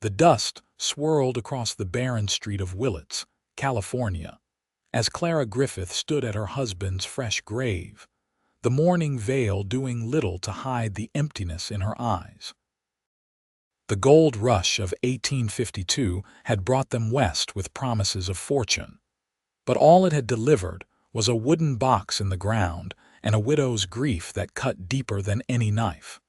The dust swirled across the barren street of Willits, California, as Clara Griffith stood at her husband's fresh grave, the mourning veil doing little to hide the emptiness in her eyes. The gold rush of 1852 had brought them west with promises of fortune, but all it had delivered was a wooden box in the ground and a widow's grief that cut deeper than any knife.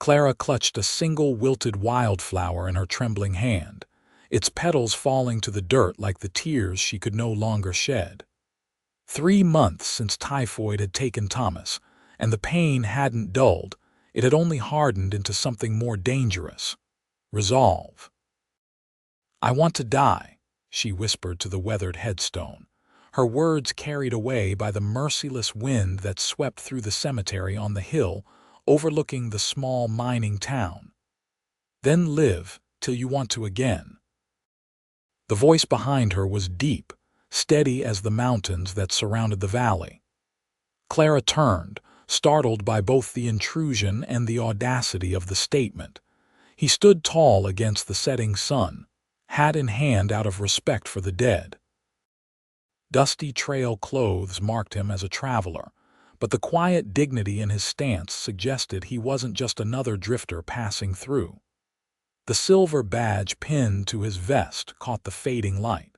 Clara clutched a single wilted wildflower in her trembling hand, its petals falling to the dirt like the tears she could no longer shed. 3 months since typhoid had taken Thomas, and the pain hadn't dulled, it had only hardened into something more dangerous: resolve. "I want to die," she whispered to the weathered headstone, her words carried away by the merciless wind that swept through the cemetery on the hill overlooking the small mining town. "Then live till you want to again." The voice behind her was deep, steady as the mountains that surrounded the valley. Clara turned, startled by both the intrusion and the audacity of the statement. He stood tall against the setting sun, hat in hand out of respect for the dead. Dusty trail clothes marked him as a traveler, but the quiet dignity in his stance suggested he wasn't just another drifter passing through. The silver badge pinned to his vest caught the fading light.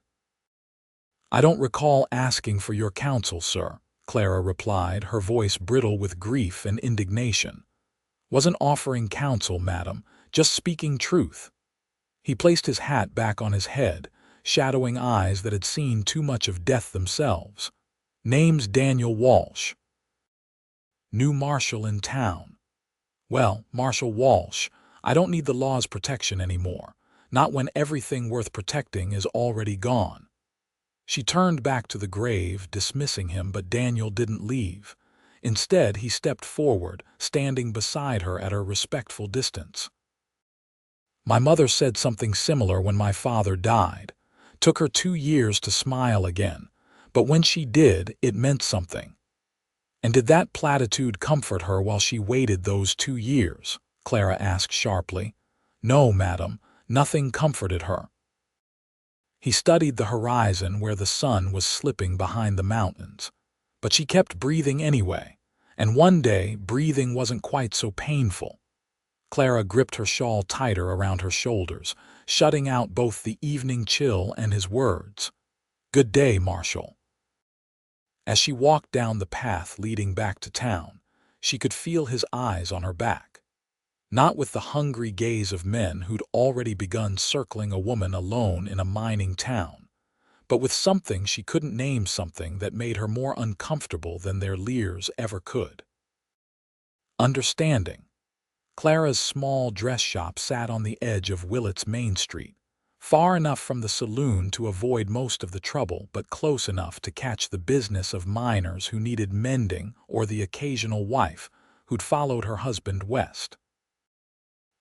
"I don't recall asking for your counsel, sir," Clara replied, her voice brittle with grief and indignation. "Wasn't offering counsel, madam, just speaking truth." He placed his hat back on his head, shadowing eyes that had seen too much of death themselves. "Name's Daniel Walsh. New marshal in town." "Well, Marshal Walsh, I don't need the law's protection anymore, not when everything worth protecting is already gone." She turned back to the grave, dismissing him, but Daniel didn't leave. Instead, he stepped forward, standing beside her at a respectful distance. "My mother said something similar when my father died. Took her 2 years to smile again, but when she did, it meant something." "And did that platitude comfort her while she waited those 2 years?" Clara asked sharply. "No, madam, nothing comforted her." He studied the horizon where the sun was slipping behind the mountains. But she kept breathing anyway, and one day breathing wasn't quite so painful. Clara gripped her shawl tighter around her shoulders, shutting out both the evening chill and his words. "Good day, Marshal." As she walked down the path leading back to town, she could feel his eyes on her back. Not with the hungry gaze of men who'd already begun circling a woman alone in a mining town, but with something she couldn't name, something that made her more uncomfortable than their leers ever could. Understanding. Clara's small dress shop sat on the edge of Willits Main Street, far enough from the saloon to avoid most of the trouble, but close enough to catch the business of miners who needed mending or the occasional wife who'd followed her husband west.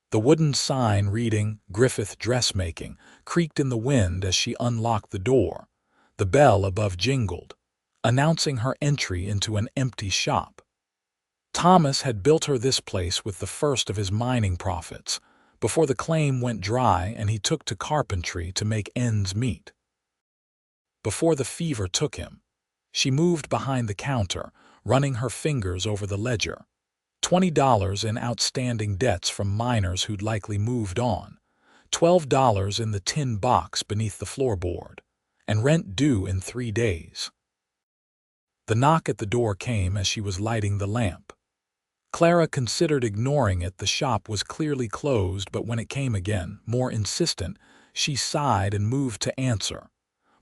The wooden sign reading "Griffith Dressmaking" creaked in the wind as she unlocked the door. The bell above jingled, announcing her entry into an empty shop. Thomas had built her this place with the first of his mining profits, before the claim went dry and he took to carpentry to make ends meet. Before the fever took him, she moved behind the counter, running her fingers over the ledger. $20 in outstanding debts from miners who'd likely moved on, $12 in the tin box beneath the floorboard, and rent due in 3 days. The knock at the door came as she was lighting the lamp. Clara considered ignoring it. The shop was clearly closed, but when it came again, more insistent, she sighed and moved to answer.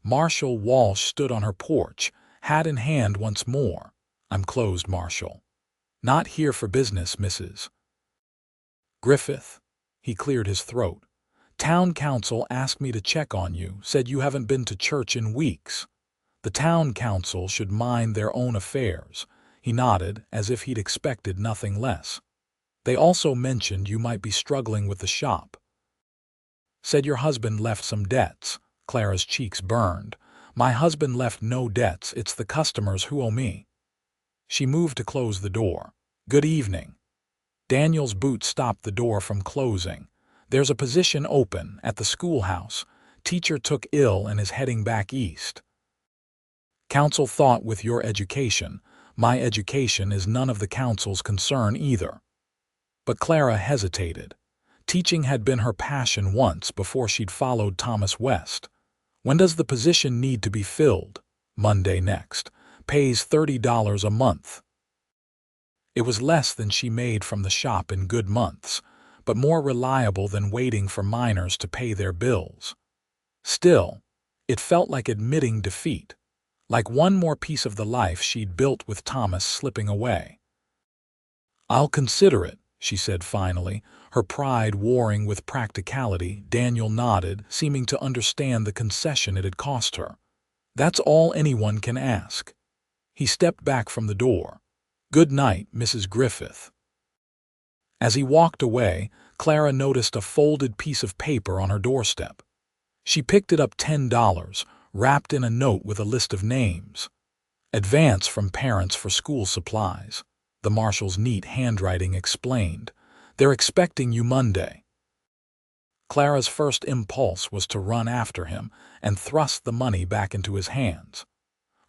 Marshal Walsh stood on her porch, hat in hand once more. "I'm closed, Marshal. Not here for business, Mrs. Griffith." He cleared his throat. "Town council asked me to check on you, said you haven't been to church in weeks. The town council should mind their own affairs." He nodded, as if he'd expected nothing less. "They also mentioned you might be struggling with the shop. Said your husband left some debts." Clara's cheeks burned. "My husband left no debts. It's the customers who owe me." She moved to close the door. "Good evening." Daniel's boot stopped the door from closing. There's a position open at the schoolhouse. Teacher took ill and is heading back east. Council thought with your education. My education is none of the council's concern either. But Clara hesitated. Teaching had been her passion once before she'd followed Thomas West. When does the position need to be filled? Monday next. Pays $30 a month. It was less than she made from the shop in good months, but more reliable than waiting for miners to pay their bills. Still, it felt like admitting defeat, like one more piece of the life she'd built with Thomas slipping away. I'll consider it, she said finally, her pride warring with practicality. Daniel nodded, seeming to understand the concession it had cost her. That's all anyone can ask. He stepped back from the door. Good night, Mrs. Griffith. As he walked away, Clara noticed a folded piece of paper on her doorstep. She picked it up. $10, wrapped in a note with a list of names. Advance from parents for school supplies. The marshal's neat handwriting explained. They're expecting you Monday. Clara's first impulse was to run after him and thrust the money back into his hands.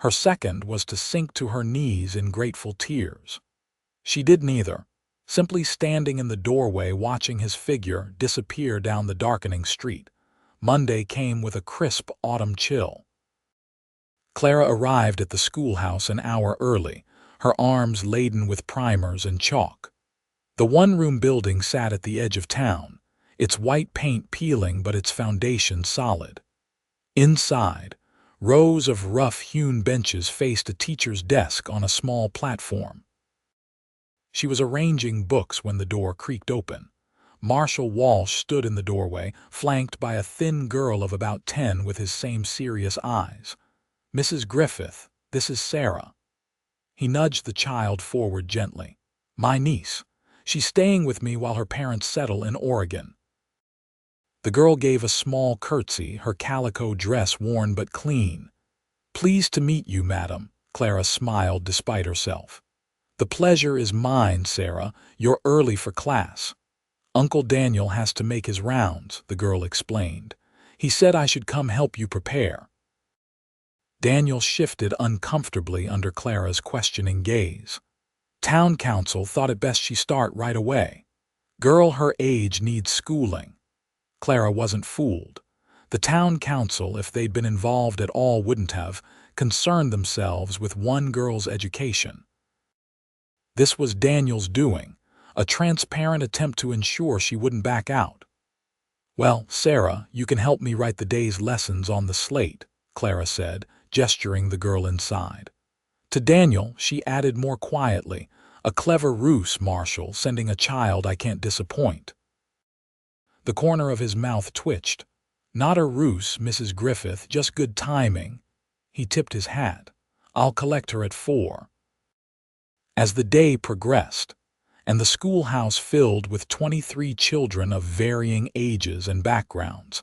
Her second was to sink to her knees in grateful tears. She did neither, simply standing in the doorway watching his figure disappear down the darkening street. Monday came with a crisp autumn chill. Clara arrived at the schoolhouse an hour early, her arms laden with primers and chalk. The one-room building sat at the edge of town, its white paint peeling but its foundation solid. Inside, rows of rough-hewn benches faced a teacher's desk on a small platform. She was arranging books when the door creaked open. Marshal Walsh stood in the doorway, flanked by a thin girl of about 10 with his same serious eyes. Mrs. Griffith, this is Sarah. He nudged the child forward gently. My niece. She's staying with me while her parents settle in Oregon. The girl gave a small curtsy, her calico dress worn but clean. Pleased to meet you, madam, Clara smiled despite herself. The pleasure is mine, Sarah. You're early for class. Uncle Daniel has to make his rounds, the girl explained. He said I should come help you prepare. Daniel shifted uncomfortably under Clara's questioning gaze. Town council thought it best she start right away. Girl her age needs schooling. Clara wasn't fooled. The town council, if they'd been involved at all, wouldn't have concerned themselves with one girl's education. This was Daniel's doing, a transparent attempt to ensure she wouldn't back out. Well, Sarah, you can help me write the day's lessons on the slate, Clara said, gesturing the girl inside. To Daniel, she added more quietly, a clever ruse, Marshal, sending a child I can't disappoint. The corner of his mouth twitched. Not a ruse, Mrs. Griffith, just good timing. He tipped his hat. I'll collect her at 4. As the day progressed, and the schoolhouse filled with 23 children of varying ages and backgrounds,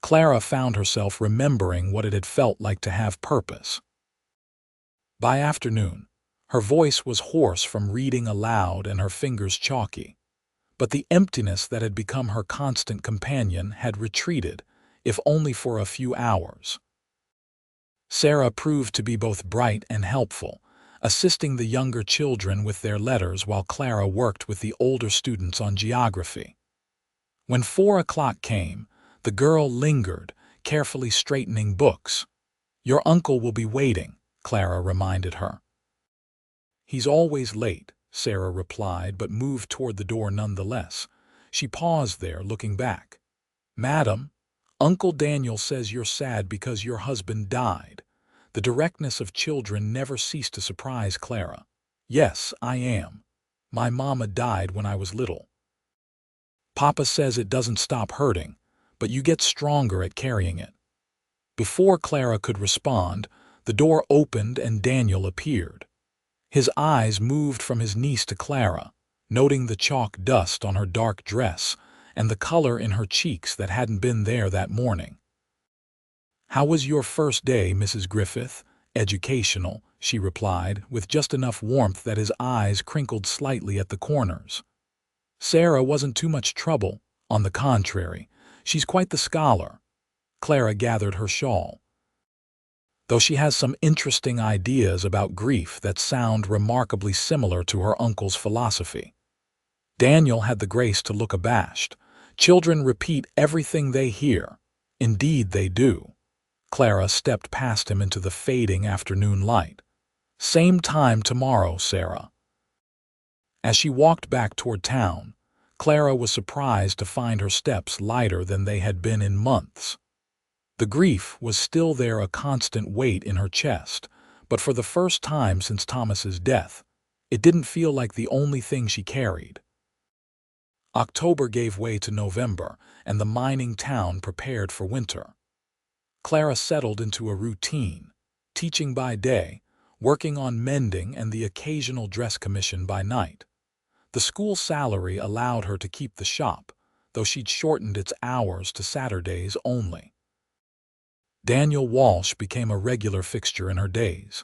Clara found herself remembering what it had felt like to have purpose. By afternoon, her voice was hoarse from reading aloud and her fingers chalky. But the emptiness that had become her constant companion had retreated, if only for a few hours. Sarah proved to be both bright and helpful, assisting the younger children with their letters while Clara worked with the older students on geography. When 4 o'clock came, the girl lingered, carefully straightening books. Your uncle will be waiting, Clara reminded her. He's always late, Sarah replied, but moved toward the door nonetheless. She paused there, looking back. Madam, Uncle Daniel says you're sad because your husband died. The directness of children never ceased to surprise Clara. Yes, I am. My mama died when I was little. Papa says it doesn't stop hurting, but you get stronger at carrying it. Before Clara could respond, the door opened and Daniel appeared. His eyes moved from his niece to Clara, noting the chalk dust on her dark dress and the color in her cheeks that hadn't been there that morning. How was your first day, Mrs. Griffith? Educational, she replied, with just enough warmth that his eyes crinkled slightly at the corners. Sarah wasn't too much trouble, On the contrary, she's quite the scholar. Clara gathered her shawl. Though she has some interesting ideas about grief that sound remarkably similar to her uncle's philosophy. Daniel had the grace to look abashed. Children repeat everything they hear. Indeed they do. Clara stepped past him into the fading afternoon light. Same time tomorrow, Sarah. As she walked back toward town, Clara was surprised to find her steps lighter than they had been in months. The grief was still there, a constant weight in her chest, but for the first time since Thomas's death, it didn't feel like the only thing she carried. October gave way to November, and the mining town prepared for winter. Clara settled into a routine, teaching by day, working on mending and the occasional dress commission by night. The school salary allowed her to keep the shop, though she'd shortened its hours to Saturdays only. Daniel Walsh became a regular fixture in her days.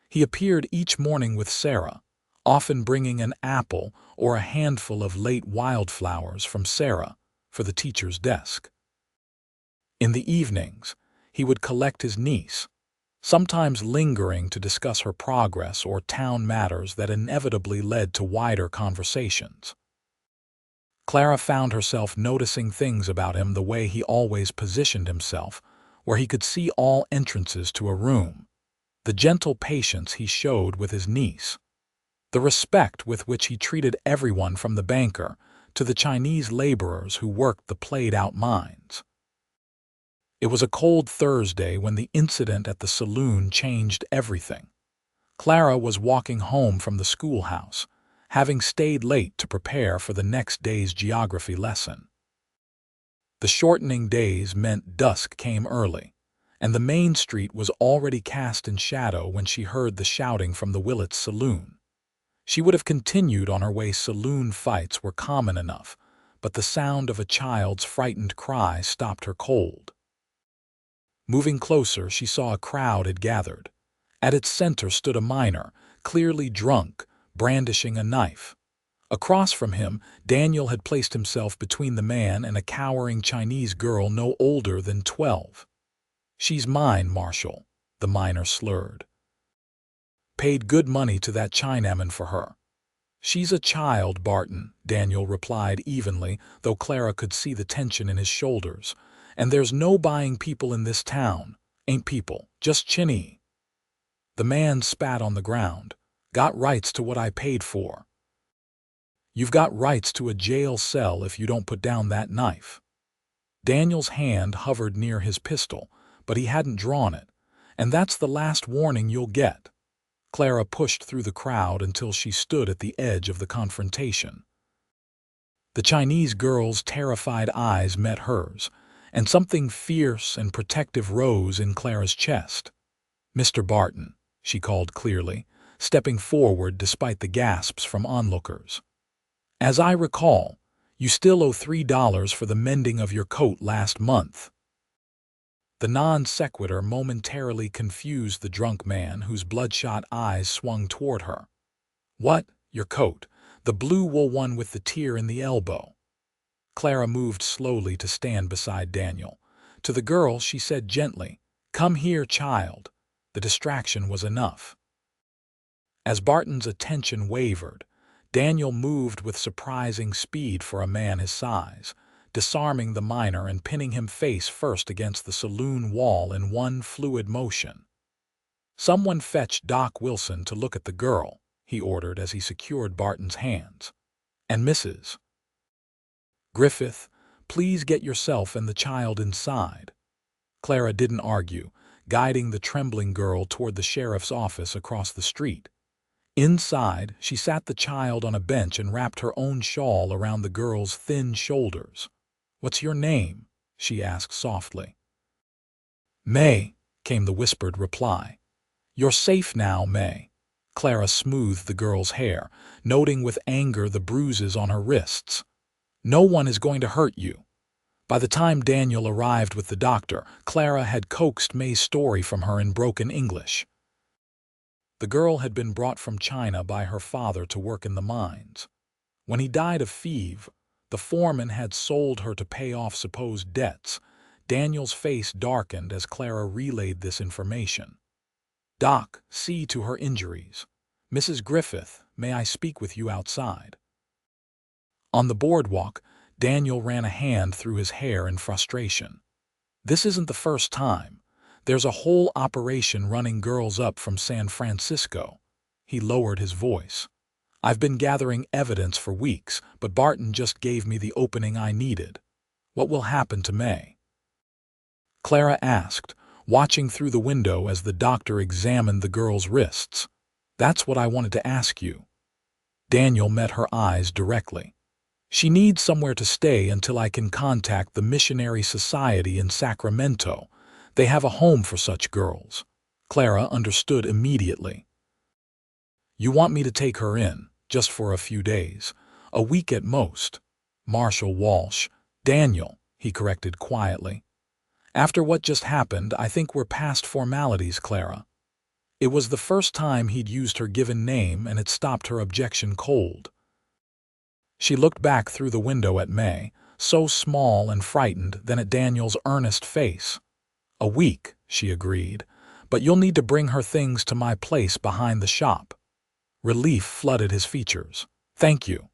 He appeared each morning with Sarah, often bringing an apple or a handful of late wildflowers from Sarah for the teacher's desk. In the evenings, he would collect his niece, sometimes lingering to discuss her progress or town matters that inevitably led to wider conversations. Clara found herself noticing things about him, the way he always positioned himself, where he could see all entrances to a room, the gentle patience he showed with his niece, the respect with which he treated everyone from the banker to the Chinese laborers who worked the played-out mines. It was a cold Thursday when the incident at the saloon changed everything. Clara was walking home from the schoolhouse, having stayed late to prepare for the next day's geography lesson. The shortening days meant dusk came early, and the main street was already cast in shadow when she heard the shouting from the Willits saloon. She would have continued on her way. Saloon fights were common enough, but the sound of a child's frightened cry stopped her cold. Moving closer, she saw a crowd had gathered. At its center stood a miner, clearly drunk, brandishing a knife. Across from him, Daniel had placed himself between the man and a cowering Chinese girl no older than 12. "She's mine, Marshal," the miner slurred. "Paid good money to that Chinaman for her." "She's a child, Barton," Daniel replied evenly, though Clara could see the tension in his shoulders. "And there's no buying people in this town. Ain't people, just chinny." The man spat on the ground. "Got rights to what I paid for." "You've got rights to a jail cell if you don't put down that knife." Daniel's hand hovered near his pistol, but he hadn't drawn it, and that's the last warning you'll get. Clara pushed through the crowd until she stood at the edge of the confrontation. The Chinese girl's terrified eyes met hers, and something fierce and protective rose in Clara's chest. "Mr. Barton," she called clearly, stepping forward despite the gasps from onlookers. "As I recall, you still owe $3 for the mending of your coat last month." The non sequitur momentarily confused the drunk man, whose bloodshot eyes swung toward her. "What, your coat? The blue wool one with the tear in the elbow?" Clara moved slowly to stand beside Daniel. To the girl she said gently, "Come here, child." The distraction was enough. As Barton's attention wavered, Daniel moved with surprising speed for a man his size, disarming the miner and pinning him face first against the saloon wall in one fluid motion. "Someone fetch Doc Wilson to look at the girl," he ordered as he secured Barton's hands. "And Mrs. Griffith, please get yourself and the child inside." Clara didn't argue, guiding the trembling girl toward the sheriff's office across the street. Inside, she sat the child on a bench and wrapped her own shawl around the girl's thin shoulders. "What's your name?" she asked softly. "May," came the whispered reply. "You're safe now, May." Clara smoothed the girl's hair, noting with anger the bruises on her wrists. "No one is going to hurt you." By the time Daniel arrived with the doctor, Clara had coaxed May's story from her in broken English. The girl had been brought from China by her father to work in the mines. When he died of fever, The foreman had sold her to pay off supposed debts. Daniel's face darkened as Clara relayed this information. "Doc, see to her injuries. Mrs. Griffith, may I speak with you outside?" On the boardwalk, Daniel ran a hand through his hair in frustration. "This isn't the first time. There's a whole operation running girls up from San Francisco." He lowered his voice. "I've been gathering evidence for weeks, but Barton just gave me the opening I needed. What will happen to May?" Clara asked, watching through the window as the doctor examined the girl's wrists. "That's what I wanted to ask you." Daniel met her eyes directly. "She needs somewhere to stay until I can contact the Missionary Society in Sacramento. They have a home for such girls." Clara understood immediately. "You want me to take her in, just for a few days, a week at most." Marshal Walsh. "Daniel," he corrected quietly. "After what just happened, I think we're past formalities, Clara." It was the first time he'd used her given name, and it stopped her objection cold. She looked back through the window at May, so small and frightened, then at Daniel's earnest face. "A week," she agreed, "but you'll need to bring her things to my place behind the shop." Relief flooded his features. "Thank you."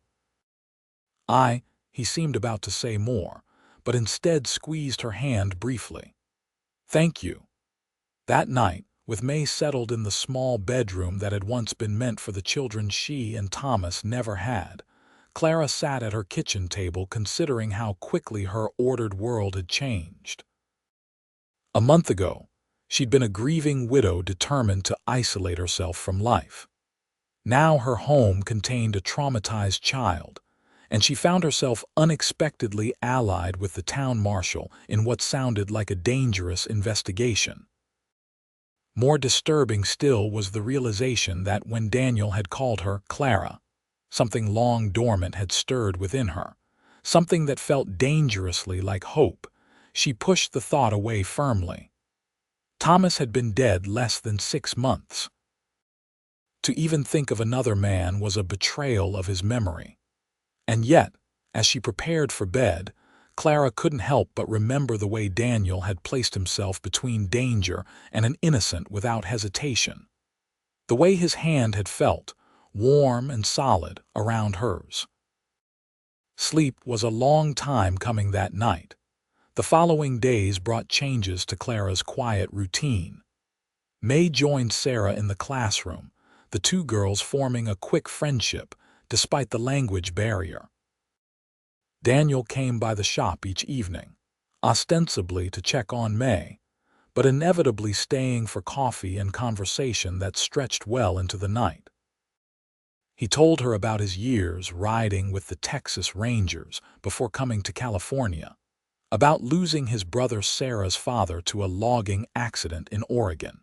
He seemed about to say more, but instead squeezed her hand briefly. "Thank you." That night, with May settled in the small bedroom that had once been meant for the children she and Thomas never had, Clara sat at her kitchen table considering how quickly her ordered world had changed. A month ago, she'd been a grieving widow determined to isolate herself from life. Now her home contained a traumatized child, and she found herself unexpectedly allied with the town marshal in what sounded like a dangerous investigation. More disturbing still was the realization that when Daniel had called her Clara, something long dormant had stirred within her, something that felt dangerously like hope. She pushed the thought away firmly. Thomas had been dead less than 6 months. To even think of another man was a betrayal of his memory. And yet, as she prepared for bed, Clara couldn't help but remember the way Daniel had placed himself between danger and an innocent without hesitation. The way his hand had felt, warm and solid, around hers. Sleep was a long time coming that night. The following days brought changes to Clara's quiet routine. May joined Sarah in the classroom, the two girls forming a quick friendship despite the language barrier. Daniel came by the shop each evening, ostensibly to check on May, but inevitably staying for coffee and conversation that stretched well into the night. He told her about his years riding with the Texas Rangers before coming to California, about losing his brother Sarah's father to a logging accident in Oregon.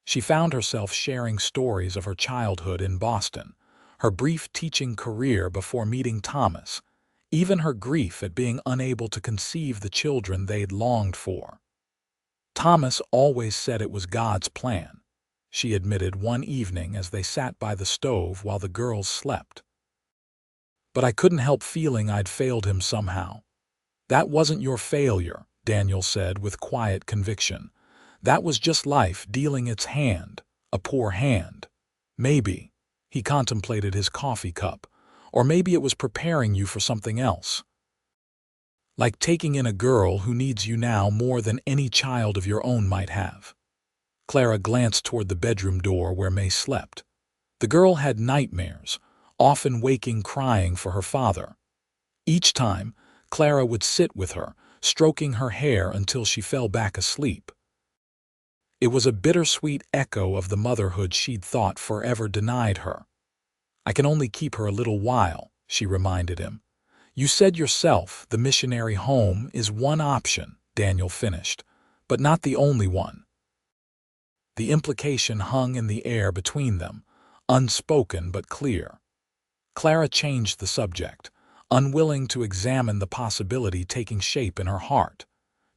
She found herself sharing stories of her childhood in Boston, her brief teaching career before meeting Thomas, even her grief at being unable to conceive the children they'd longed for. "Thomas always said it was God's plan," she admitted one evening as they sat by the stove while the girls slept. "But I couldn't help feeling I'd failed him somehow." "That wasn't your failure," Daniel said with quiet conviction. "That was just life dealing its hand, a poor hand. Maybe," he contemplated his coffee cup, "or maybe it was preparing you for something else. Like taking in a girl who needs you now more than any child of your own might have." Clara glanced toward the bedroom door where May slept. The girl had nightmares, often waking crying for her father. Each time, Clara would sit with her, stroking her hair until she fell back asleep. It was a bittersweet echo of the motherhood she'd thought forever denied her. "I can only keep her a little while," she reminded him. "You said yourself the missionary home is one option," Daniel finished, "but not the only one." The implication hung in the air between them, unspoken but clear. Clara changed the subject, unwilling to examine the possibility taking shape in her heart.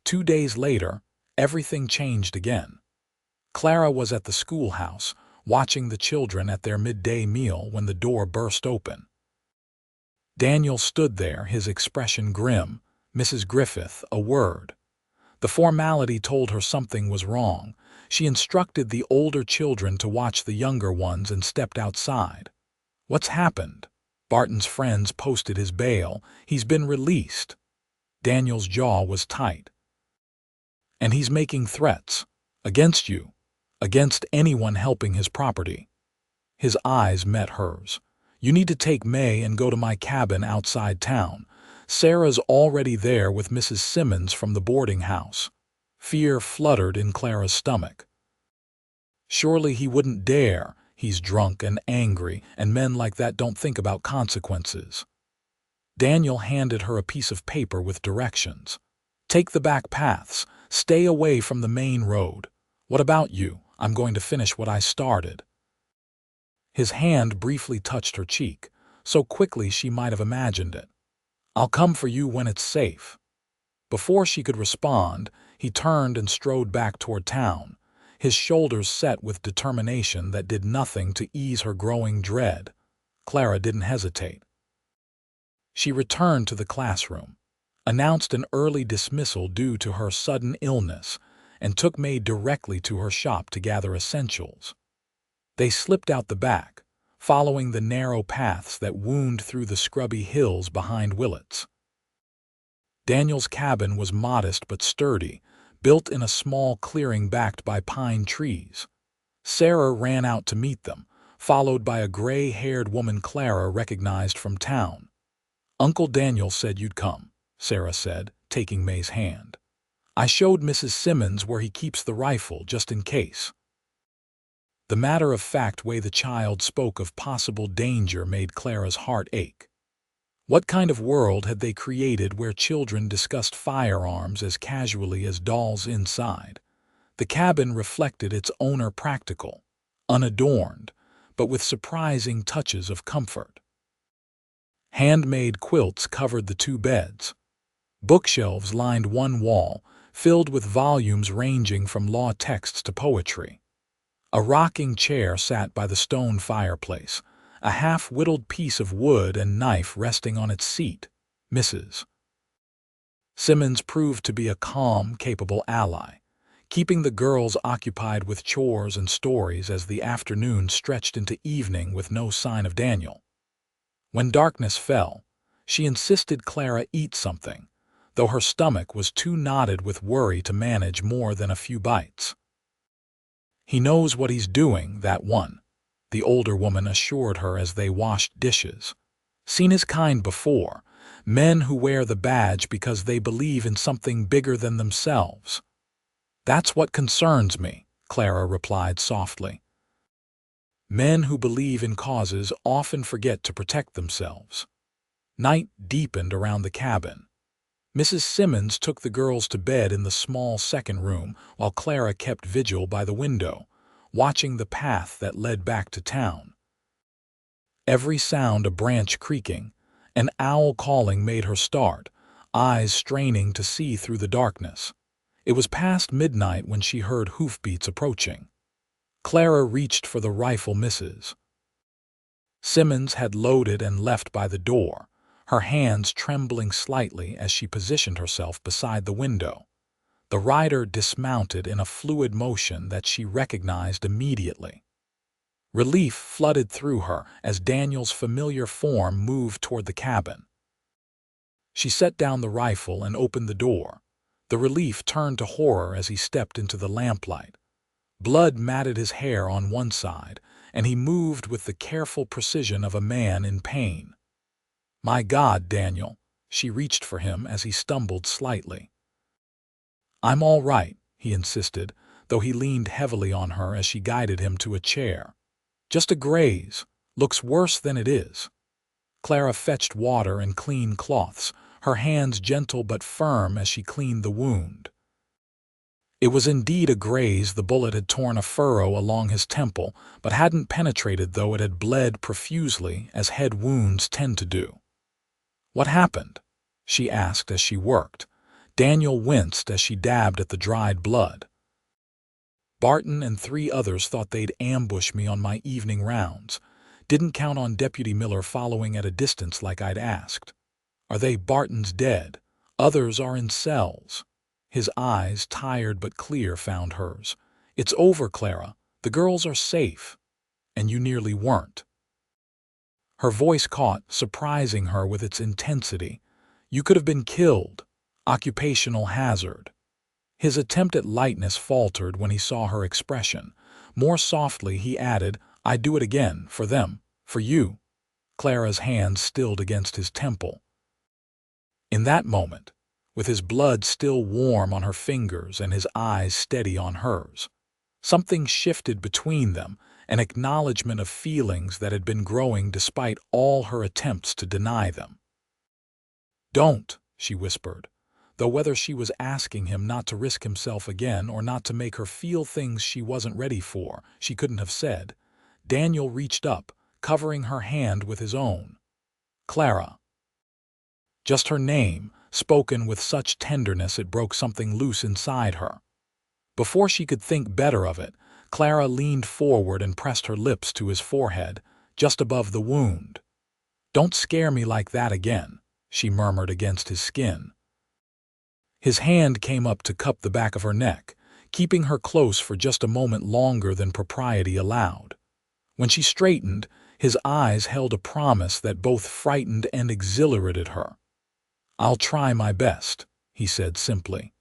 2 days later, everything changed again. Clara was at the schoolhouse, watching the children at their midday meal when the door burst open. Daniel stood there, his expression grim. Mrs. Griffith, a word. The formality told her something was wrong. She instructed the older children to watch the younger ones and stepped outside. What's happened? Barton's friends posted his bail. He's been released. Daniel's jaw was tight. And he's making threats. Against you. Against anyone helping his property. His eyes met hers. You need to take May and go to my cabin outside town. Sarah's already there with Mrs. Simmons from the boarding house. Fear fluttered in Clara's stomach. Surely he wouldn't dare. He's drunk and angry, and men like that don't think about consequences. Daniel handed her a piece of paper with directions. Take the back paths. Stay away from the main road. What about you? I'm going to finish what I started. His hand briefly touched her cheek, so quickly she might have imagined it. I'll come for you when it's safe. Before she could respond, he turned and strode back toward town, his shoulders set with determination that did nothing to ease her growing dread. Clara didn't hesitate. She returned to the classroom, announced an early dismissal due to her sudden illness, and took May directly to her shop to gather essentials. They slipped out the back, following the narrow paths that wound through the scrubby hills behind Willits. Daniel's cabin was modest but sturdy, built in a small clearing backed by pine trees. Sarah ran out to meet them, followed by a gray-haired woman Clara recognized from town. Uncle Daniel said you'd come, Sarah said, taking May's hand. I showed Mrs. Simmons where he keeps the rifle, just in case. The matter-of-fact way the child spoke of possible danger made Clara's heart ache. What kind of world had they created where children discussed firearms as casually as dolls inside? The cabin reflected its owner, practical, unadorned, but with surprising touches of comfort. Handmade quilts covered the two beds. Bookshelves lined one wall, filled with volumes ranging from law texts to poetry. A rocking chair sat by the stone fireplace, a half-whittled piece of wood and knife resting on its seat. Mrs. Simmons proved to be a calm, capable ally, keeping the girls occupied with chores and stories as the afternoon stretched into evening with no sign of Daniel. When darkness fell, she insisted Clara eat something, though her stomach was too knotted with worry to manage more than a few bites. He knows what he's doing, that one, the older woman assured her as they washed dishes. Seen his kind before, men who wear the badge because they believe in something bigger than themselves. That's what concerns me, Clara replied softly. Men who believe in causes often forget to protect themselves. Night deepened around the cabin. Mrs. Simmons took the girls to bed in the small second room while Clara kept vigil by the window, watching the path that led back to town. Every sound, a branch creaking, an owl calling, made her start, eyes straining to see through the darkness. It was past midnight when she heard hoofbeats approaching. Clara reached for the rifle. Mrs. Simmons had loaded and left by the door, her hands trembling slightly as she positioned herself beside the window. The rider dismounted in a fluid motion that she recognized immediately. Relief flooded through her as Daniel's familiar form moved toward the cabin. She set down the rifle and opened the door. The relief turned to horror as he stepped into the lamplight. Blood matted his hair on one side, and he moved with the careful precision of a man in pain. My God, Daniel, she reached for him as he stumbled slightly. I'm all right, he insisted, though he leaned heavily on her as she guided him to a chair. Just a graze. Looks worse than it is. Clara fetched water and clean cloths, her hands gentle but firm as she cleaned the wound. It was indeed a graze. The bullet had torn a furrow along his temple, but hadn't penetrated, though it had bled profusely, as head wounds tend to do. What happened? She asked as she worked. Daniel winced as she dabbed at the dried blood. Barton and 3 others thought they'd ambush me on my evening rounds. Didn't count on Deputy Miller following at a distance like I'd asked. Are they? Barton's dead. Others are in cells. His eyes, tired but clear, found hers. It's over, Clara. The girls are safe. And you nearly weren't. Her voice caught, surprising her with its intensity. You could have been killed. Occupational hazard. His attempt at lightness faltered when he saw her expression. More softly, he added, I'd do it again, for them, for you. Clara's hand stilled against his temple. In that moment, with his blood still warm on her fingers and his eyes steady on hers, something shifted between them, an acknowledgement of feelings that had been growing despite all her attempts to deny them. Don't, she whispered, though whether she was asking him not to risk himself again or not to make her feel things she wasn't ready for, she couldn't have said. Daniel reached up, covering her hand with his own. Clara. Just her name, spoken with such tenderness it broke something loose inside her. Before she could think better of it, Clara leaned forward and pressed her lips to his forehead, just above the wound. Don't scare me like that again, she murmured against his skin. His hand came up to cup the back of her neck, keeping her close for just a moment longer than propriety allowed. When she straightened, his eyes held a promise that both frightened and exhilarated her. I'll try my best, he said simply.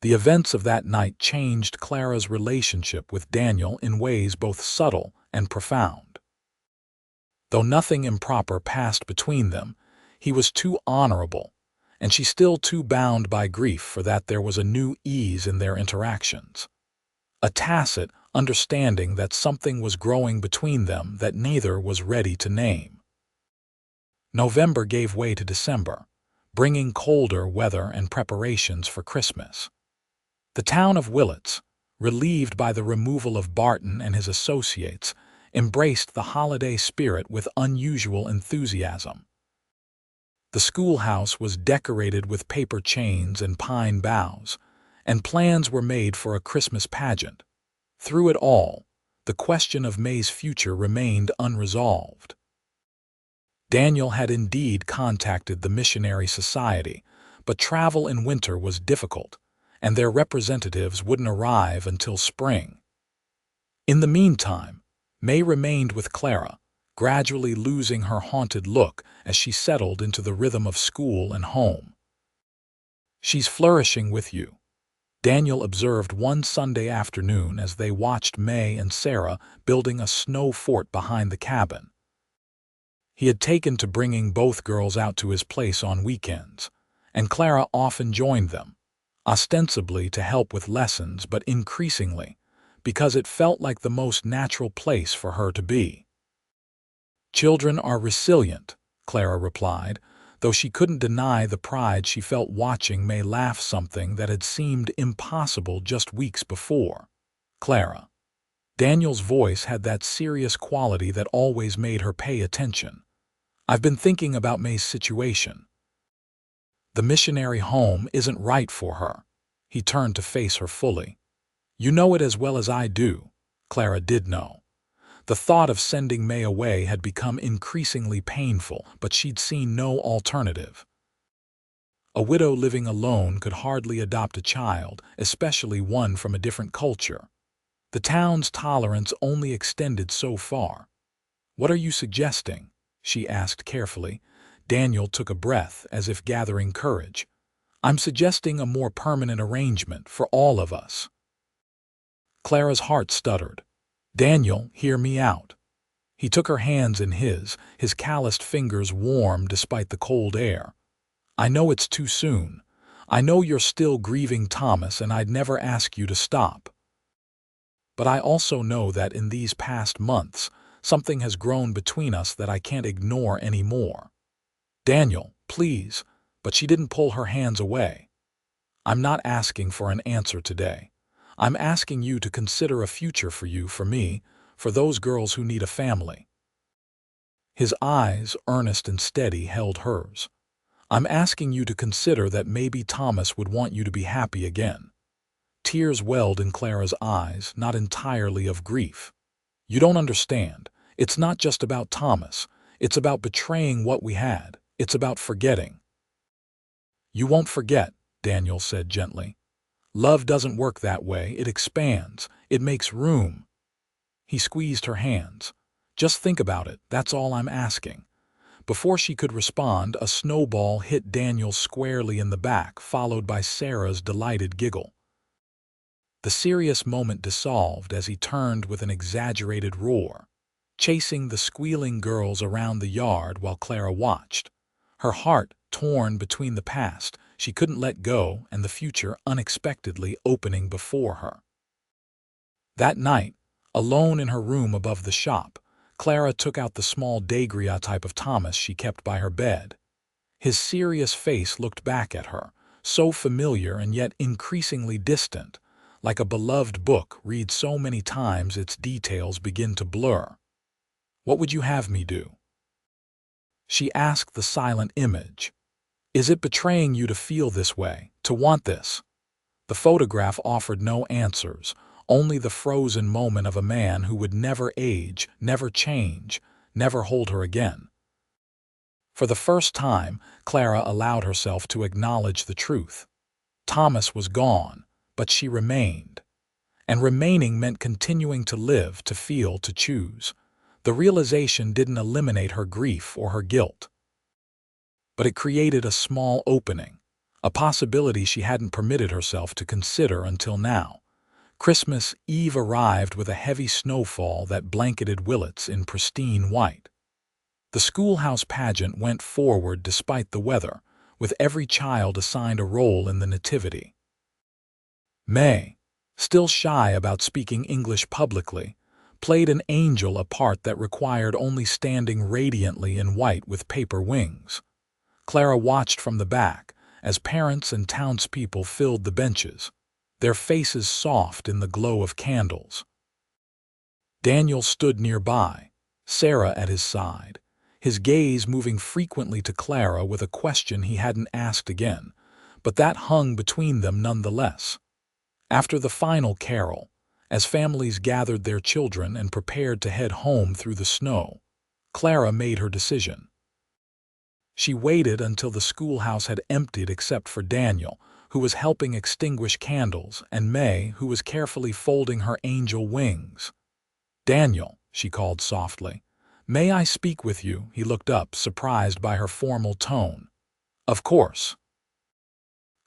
The events of that night changed Clara's relationship with Daniel in ways both subtle and profound. Though nothing improper passed between them, he was too honorable, and she still too bound by grief for that. There was a new ease in their interactions, a tacit understanding that something was growing between them that neither was ready to name. November gave way to December, bringing colder weather and preparations for Christmas. The town of Willits, relieved by the removal of Barton and his associates, embraced the holiday spirit with unusual enthusiasm. The schoolhouse was decorated with paper chains and pine boughs, and plans were made for a Christmas pageant. Through it all, the question of May's future remained unresolved. Daniel had indeed contacted the Missionary Society, but travel in winter was difficult, and their representatives wouldn't arrive until spring. In the meantime, May remained with Clara, gradually losing her haunted look as she settled into the rhythm of school and home. She's flourishing with you, Daniel observed one Sunday afternoon as they watched May and Sarah building a snow fort behind the cabin. He had taken to bringing both girls out to his place on weekends, and Clara often joined them, ostensibly to help with lessons but increasingly because it felt like the most natural place for her to be. Children are resilient, Clara replied, though she couldn't deny the pride she felt watching May laugh something that had seemed impossible just weeks before. Clara. Daniel's voice had that serious quality that always made her pay attention. I've been thinking about May's situation. The missionary home isn't right for her. He turned to face her fully. You know it as well as I do. Clara did know. The thought of sending May away had become increasingly painful, but she'd seen no alternative. A widow living alone could hardly adopt a child, especially one from a different culture. The town's tolerance only extended so far. What are you suggesting? She asked carefully. Daniel took a breath as if gathering courage. I'm suggesting a more permanent arrangement for all of us. Clara's heart stuttered. Daniel, hear me out. He took her hands in his calloused fingers warm despite the cold air. I know it's too soon. I know you're still grieving Thomas, and I'd never ask you to stop. But I also know that in these past months, something has grown between us that I can't ignore anymore. Daniel, please, but she didn't pull her hands away. I'm not asking for an answer today. I'm asking you to consider a future for you, for me, for those girls who need a family. His eyes, earnest and steady, held hers. I'm asking you to consider that maybe Thomas would want you to be happy again. Tears welled in Clara's eyes, not entirely of grief. You don't understand. It's not just about Thomas. It's about betraying what we had. It's about forgetting. You won't forget, Daniel said gently. Love doesn't work that way. It expands. It makes room. He squeezed her hands. Just think about it. That's all I'm asking. Before she could respond, a snowball hit Daniel squarely in the back, followed by Sarah's delighted giggle. The serious moment dissolved as he turned with an exaggerated roar, chasing the squealing girls around the yard while Clara watched. Her heart torn between the past she couldn't let go and the future unexpectedly opening before her. That night, alone in her room above the shop, Clara took out the small daguerreotype of Thomas she kept by her bed. His serious face looked back at her, so familiar and yet increasingly distant, like a beloved book read so many times its details begin to blur. What would you have me do? She asked the silent image. Is it betraying you to feel this way, to want this? The photograph offered no answers, only the frozen moment of a man who would never age, never change, never hold her again. For the first time, Clara allowed herself to acknowledge the truth. Thomas was gone, but she remained. And remaining meant continuing to live, to feel, to choose. The realization didn't eliminate her grief or her guilt. But it created a small opening, a possibility she hadn't permitted herself to consider until now. Christmas Eve arrived with a heavy snowfall that blanketed Willits in pristine white. The schoolhouse pageant went forward despite the weather, with every child assigned a role in the nativity. May, still shy about speaking English publicly, played an angel, a part that required only standing radiantly in white with paper wings. Clara watched from the back as parents and townspeople filled the benches, their faces soft in the glow of candles. Daniel stood nearby, Sarah at his side, his gaze moving frequently to Clara with a question he hadn't asked again, but that hung between them nonetheless. After the final carol, as families gathered their children and prepared to head home through the snow, Clara made her decision. She waited until the schoolhouse had emptied except for Daniel, who was helping extinguish candles, and May, who was carefully folding her angel wings. "Daniel," she called softly, "may I speak with you?" He looked up, surprised by her formal tone. "Of course."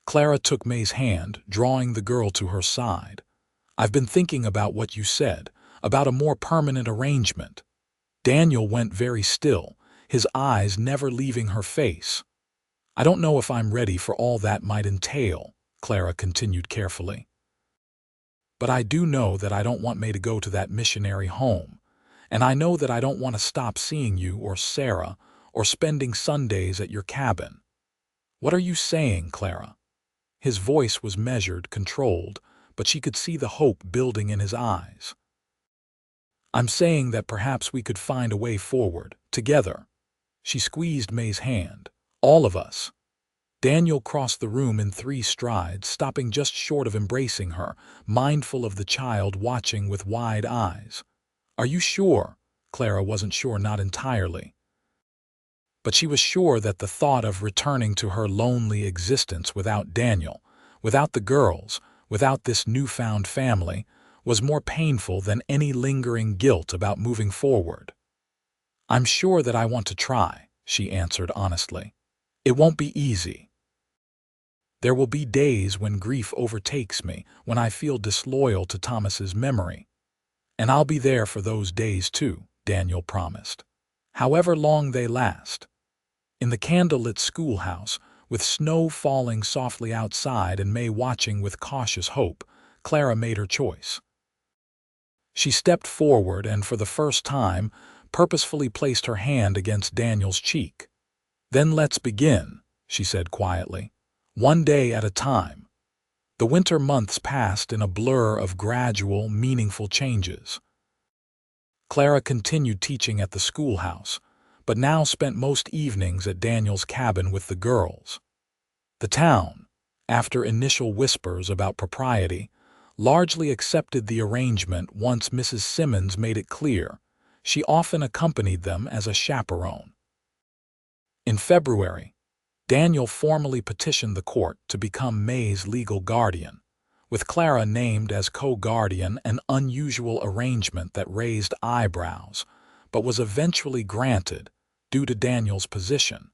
Clara took May's hand, drawing the girl to her side. "I've been thinking about what you said, about a more permanent arrangement." Daniel went very still, his eyes never leaving her face. "I don't know if I'm ready for all that might entail," Clara continued carefully. "But I do know that I don't want May to go to that missionary home, and I know that I don't want to stop seeing you or Sarah or spending Sundays at your cabin." "What are you saying, Clara?" His voice was measured, controlled, but she could see the hope building in his eyes. "I'm saying that perhaps we could find a way forward, together." She squeezed May's hand. "All of us." Daniel crossed the room in 3 strides, stopping just short of embracing her, mindful of the child watching with wide eyes. "Are you sure?" Clara wasn't sure, not entirely. But she was sure that the thought of returning to her lonely existence without Daniel, without the girls, without this newfound family, was more painful than any lingering guilt about moving forward. "I'm sure that I want to try," she answered honestly. "It won't be easy. There will be days when grief overtakes me, when I feel disloyal to Thomas's memory. And I'll be there for those days too," Daniel promised. "However long they last." In the candlelit schoolhouse, with snow falling softly outside and May watching with cautious hope, Clara made her choice. She stepped forward and, for the first time, purposefully placed her hand against Daniel's cheek. "Then let's begin," she said quietly, "one day at a time." The winter months passed in a blur of gradual, meaningful changes. Clara continued teaching at the schoolhouse, but now spent most evenings at Daniel's cabin with the girls. The town, after initial whispers about propriety, largely accepted the arrangement once Mrs. Simmons made it clear She often accompanied them as a chaperone. In February, Daniel formally petitioned the court to become May's legal guardian, with Clara named as co-guardian, an unusual arrangement that raised eyebrows, but was eventually granted due to Daniel's position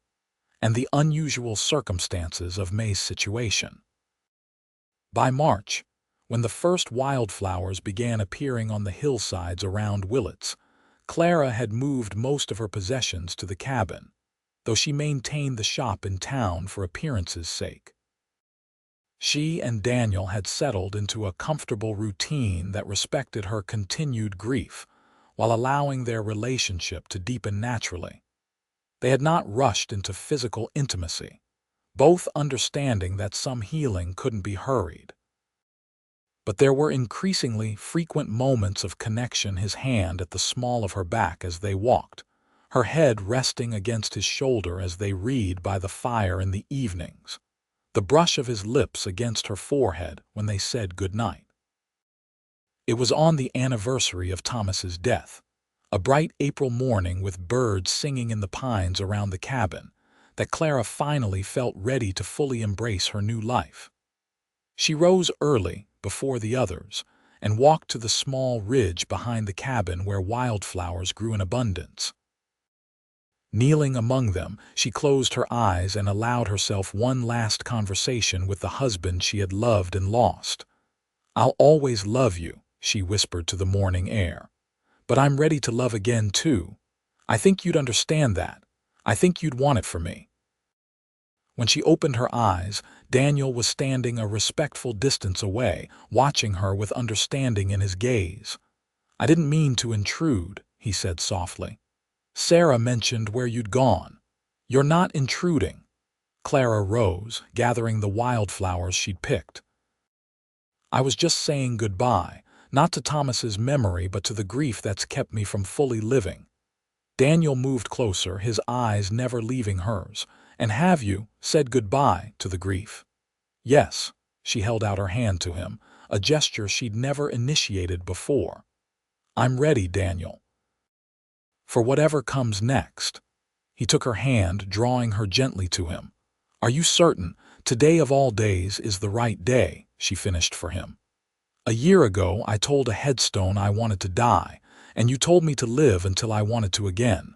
and the unusual circumstances of May's situation. By March, when the first wildflowers began appearing on the hillsides around Willits, Clara had moved most of her possessions to the cabin, though she maintained the shop in town for appearance's sake. She and Daniel had settled into a comfortable routine that respected her continued grief while allowing their relationship to deepen naturally. They had not rushed into physical intimacy, both understanding that some healing couldn't be hurried. But there were increasingly frequent moments of connection, his hand at the small of her back as they walked, her head resting against his shoulder as they read by the fire in the evenings, the brush of his lips against her forehead when they said good night. It was on the anniversary of Thomas's death, a bright April morning with birds singing in the pines around the cabin, that Clara finally felt ready to fully embrace her new life. She rose early, before the others, and walked to the small ridge behind the cabin where wildflowers grew in abundance. Kneeling among them, she closed her eyes and allowed herself one last conversation with the husband she had loved and lost. "I'll always love you," she whispered to the morning air. "But I'm ready to love again, too. I think you'd understand that. I think you'd want it for me." When she opened her eyes, Daniel was standing a respectful distance away, watching her with understanding in his gaze. "I didn't mean to intrude," he said softly. "Sarah mentioned where you'd gone. You're not intruding." Clara rose, gathering the wildflowers she'd picked. "I was just saying goodbye, not to Thomas's memory but to the grief that's kept me from fully living." Daniel moved closer, his eyes never leaving hers. "And have you said goodbye to the grief?" "Yes." She held out her hand to him, a gesture she'd never initiated before. "I'm ready, Daniel, for whatever comes next." He took her hand, drawing her gently to him. "Are you certain today of all days is the right day?" she finished for him. "A year ago I told a headstone I wanted to die, and you told me to live until I wanted to again."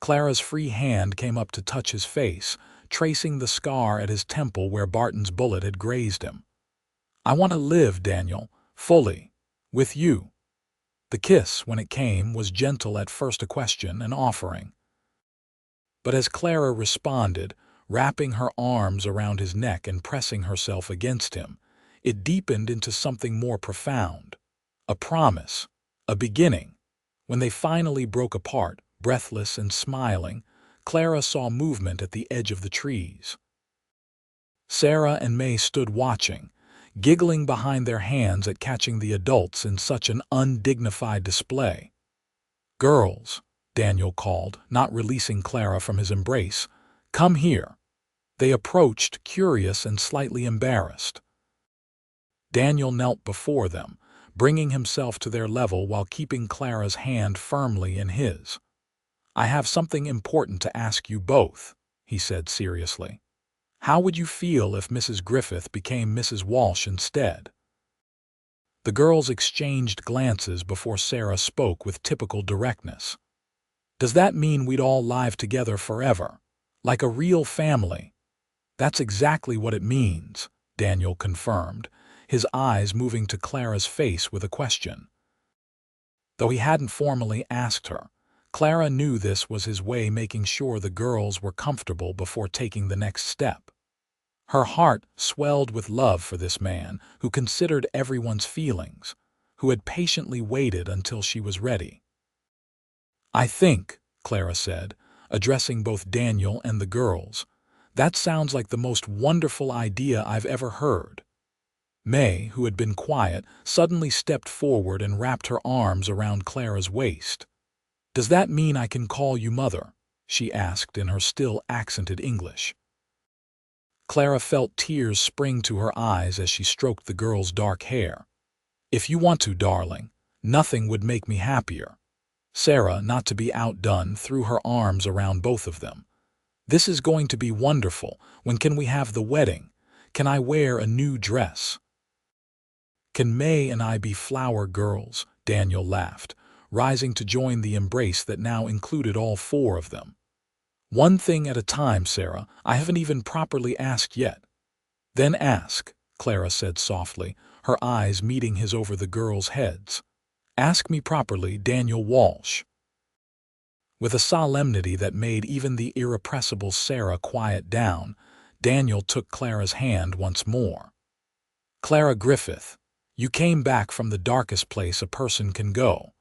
Clara's free hand came up to touch his face, tracing the scar at his temple where Barton's bullet had grazed him. "I want to live, Daniel, fully, with you." The kiss, when it came, was gentle at first, a question, an offering. But as Clara responded, wrapping her arms around his neck and pressing herself against him, it deepened into something more profound. A promise, a beginning. When they finally broke apart, breathless and smiling, Clara saw movement at the edge of the trees. Sarah and May stood watching, giggling behind their hands at catching the adults in such an undignified display. "Girls," Daniel called, not releasing Clara from his embrace, "come here." They approached, curious and slightly embarrassed. Daniel knelt before them, bringing himself to their level while keeping Clara's hand firmly in his. "I have something important to ask you both," he said seriously. "How would you feel if Mrs. Griffith became Mrs. Walsh instead?" The girls exchanged glances before Sarah spoke with typical directness. "Does that mean we'd all live together forever, like a real family?" "That's exactly what it means," Daniel confirmed, his eyes moving to Clara's face with a question. Though he hadn't formally asked her, Clara knew this was his way, making sure the girls were comfortable before taking the next step. Her heart swelled with love for this man who considered everyone's feelings, who had patiently waited until she was ready. "I think," Clara said, addressing both Daniel and the girls, "that sounds like the most wonderful idea I've ever heard." May, who had been quiet, suddenly stepped forward and wrapped her arms around Clara's waist. "Does that mean I can call you Mother?" she asked in her still accented English. Clara felt tears spring to her eyes as she stroked the girl's dark hair. "If you want to, darling, nothing would make me happier." Sarah, not to be outdone, threw her arms around both of them. "This is going to be wonderful. When can we have the wedding? Can I wear a new dress?" "Can May and I be flower girls?" Daniel laughed, rising to join the embrace that now included all four of them. "One thing at a time, Sarah. I haven't even properly asked yet." "Then ask," Clara said softly, her eyes meeting his over the girls' heads. "Ask me properly, Daniel Walsh." With a solemnity that made even the irrepressible Sarah quiet down, Daniel took Clara's hand once more. "Clara Griffith, you came back from the darkest place a person can go.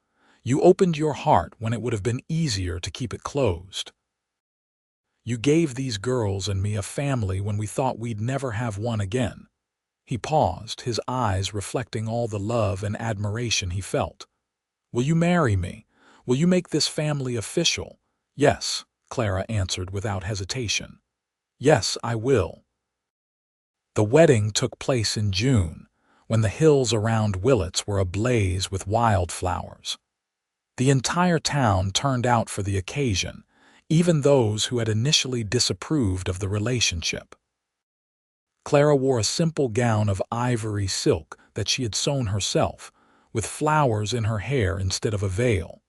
You opened your heart when it would have been easier to keep it closed. You gave these girls and me a family when we thought we'd never have one again." He paused, his eyes reflecting all the love and admiration he felt. "Will you marry me? Will you make this family official?" "Yes," Clara answered without hesitation. "Yes, I will." The wedding took place in June, when the hills around Willits were ablaze with wildflowers. The entire town turned out for the occasion, even those who had initially disapproved of the relationship. Clara wore a simple gown of ivory silk that she had sewn herself, with flowers in her hair instead of a veil.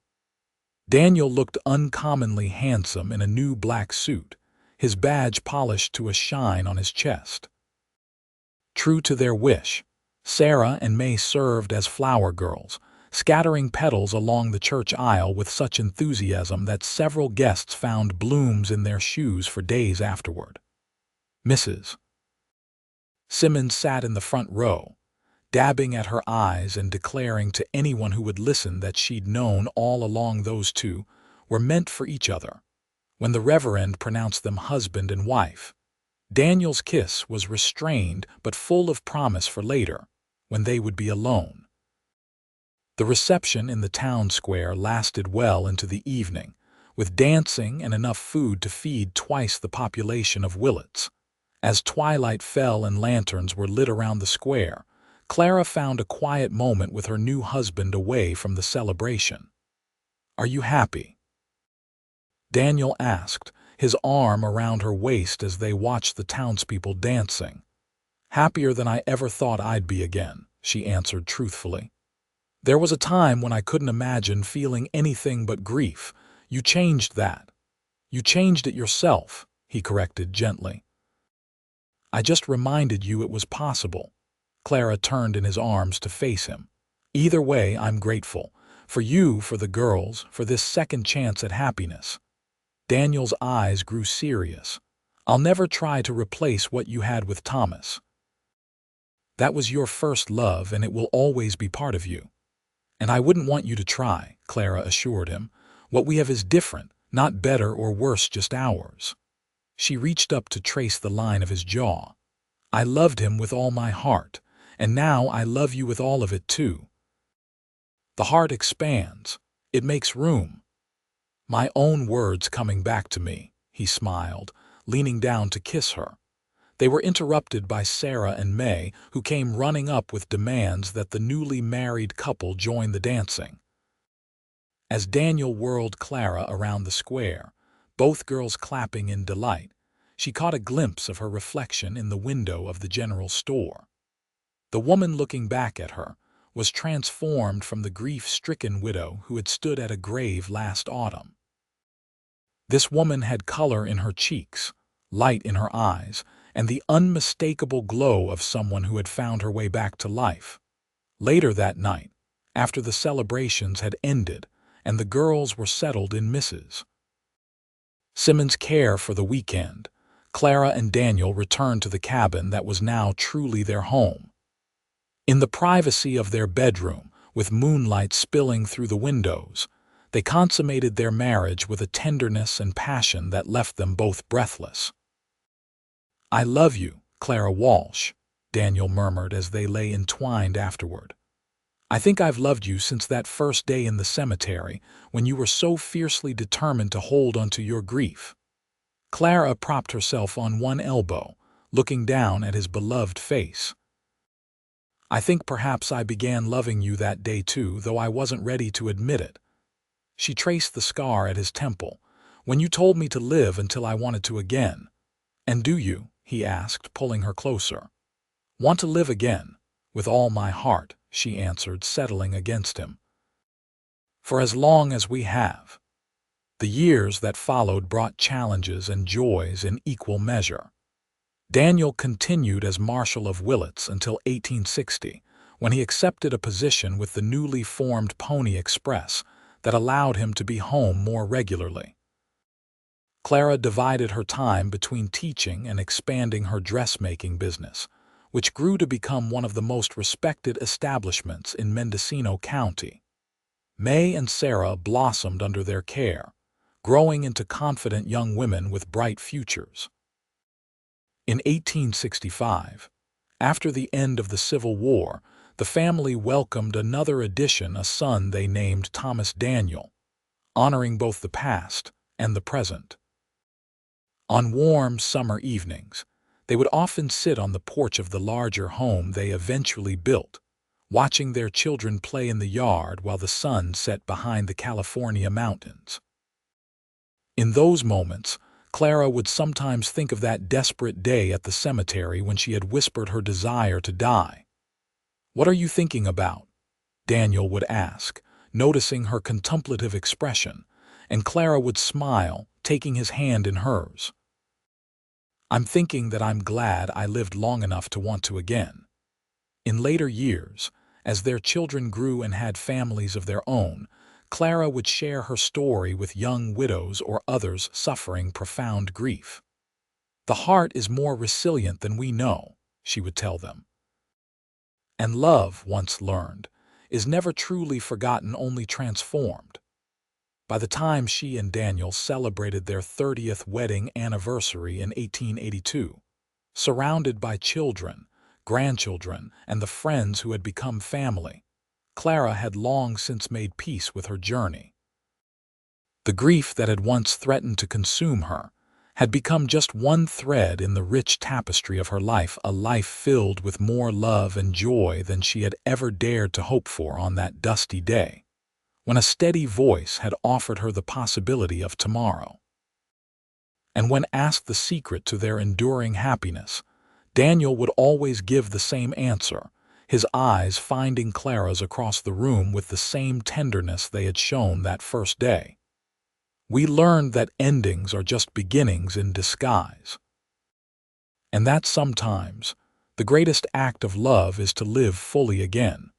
Daniel looked uncommonly handsome in a new black suit, his badge polished to a shine on his chest. True to their wish, Sarah and May served as flower girls, scattering petals along the church aisle with such enthusiasm that several guests found blooms in their shoes for days afterward. Mrs. Simmons sat in the front row, dabbing at her eyes and declaring to anyone who would listen that she'd known all along those two were meant for each other. When the Reverend pronounced them husband and wife, Daniel's kiss was restrained but full of promise for later, when they would be alone. The reception in the town square lasted well into the evening, with dancing and enough food to feed twice the population of Willits. As twilight fell and lanterns were lit around the square, Clara found a quiet moment with her new husband away from the celebration. "Are you happy?" Daniel asked, his arm around her waist as they watched the townspeople dancing. "Happier than I ever thought I'd be again," she answered truthfully. "There was a time when I couldn't imagine feeling anything but grief. You changed that." "You changed it yourself," he corrected gently. "I just reminded you it was possible." Clara turned in his arms to face him. "Either way, I'm grateful. For you, for the girls, for this second chance at happiness." Daniel's eyes grew serious. "I'll never try to replace what you had with Thomas. That was your first love, and it will always be part of you." "And I wouldn't want you to try," Clara assured him. "What we have is different, not better or worse, just ours." She reached up to trace the line of his jaw. "I loved him with all my heart, and now I love you with all of it too." The heart expands. It makes room. "My own words coming back to me," he smiled, leaning down to kiss her. They were interrupted by Sarah and May, who came running up with demands that the newly married couple join the dancing. As Daniel whirled Clara around the square, both girls clapping in delight, she caught a glimpse of her reflection in the window of the general store. The woman looking back at her was transformed from the grief-stricken widow who had stood at a grave last autumn. This woman had color in her cheeks, light in her eyes, and the unmistakable glow of someone who had found her way back to life. Later that night, after the celebrations had ended and the girls were settled in Mrs. Simmons' care for the weekend, Clara and Daniel returned to the cabin that was now truly their home. In the privacy of their bedroom, with moonlight spilling through the windows, they consummated their marriage with a tenderness and passion that left them both breathless. "I love you, Clara Walsh," Daniel murmured as they lay entwined afterward. "I think I've loved you since that first day in the cemetery when you were so fiercely determined to hold onto your grief." Clara propped herself on one elbow, looking down at his beloved face. "I think perhaps I began loving you that day too, though I wasn't ready to admit it." She traced the scar at his temple. "When you told me to live until I wanted to again." "And do you?" he asked, pulling her closer. "Want to live again?" "With all my heart," she answered, settling against him. "For as long as we have." The years that followed brought challenges and joys in equal measure. Daniel continued as Marshal of Willits until 1860, when he accepted a position with the newly formed Pony Express that allowed him to be home more regularly. Clara divided her time between teaching and expanding her dressmaking business, which grew to become one of the most respected establishments in Mendocino County. May and Sarah blossomed under their care, growing into confident young women with bright futures. In 1865, after the end of the Civil War, the family welcomed another addition, a son they named Thomas Daniel, honoring both the past and the present. On warm summer evenings, they would often sit on the porch of the larger home they eventually built, watching their children play in the yard while the sun set behind the California mountains. In those moments, Clara would sometimes think of that desperate day at the cemetery when she had whispered her desire to die. "What are you thinking about?" Daniel would ask, noticing her contemplative expression, and Clara would smile, taking his hand in hers. "I'm thinking that I'm glad I lived long enough to want to again." In later years, as their children grew and had families of their own, Clara would share her story with young widows or others suffering profound grief. "The heart is more resilient than we know," she would tell them. "And love, once learned, is never truly forgotten, only transformed." By the time she and Daniel celebrated their 30th wedding anniversary in 1882, surrounded by children, grandchildren, and the friends who had become family, Clara had long since made peace with her journey. The grief that had once threatened to consume her had become just one thread in the rich tapestry of her life, a life filled with more love and joy than she had ever dared to hope for on that dusty day, when a steady voice had offered her the possibility of tomorrow. And when asked the secret to their enduring happiness, Daniel would always give the same answer, his eyes finding Clara's across the room with the same tenderness they had shown that first day. "We learned that endings are just beginnings in disguise. And that sometimes the greatest act of love is to live fully again."